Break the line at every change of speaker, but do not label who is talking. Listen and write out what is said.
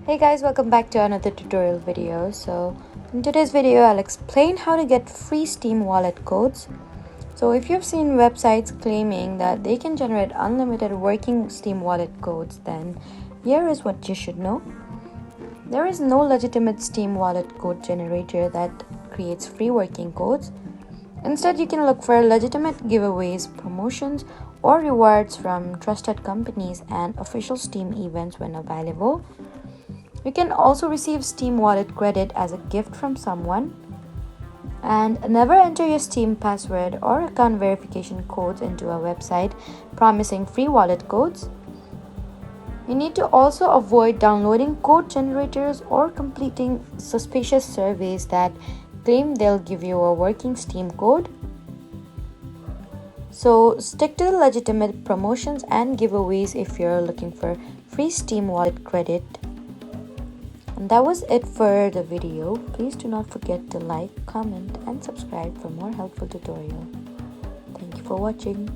Hey guys, welcome back to another tutorial video. So in today's video I'll explain how to get free Steam wallet codes. So if you've seen websites claiming that they can generate unlimited working Steam wallet codes, then here is what you should know. There is no legitimate Steam wallet code generator that creates free working codes. Instead, you can look for legitimate giveaways, promotions, or rewards from trusted companies and official Steam events when available. You can also receive Steam wallet credit as a gift from someone. And never enter your Steam password or account verification codes into a website promising free wallet codes. You need to also avoid downloading code generators or completing suspicious surveys that claim they'll give you a working Steam code. So stick to the legitimate promotions and giveaways if you're looking for free Steam wallet credit. And that was it for the video. Please do not forget to like, comment, and subscribe for more helpful tutorial. Thank you for watching.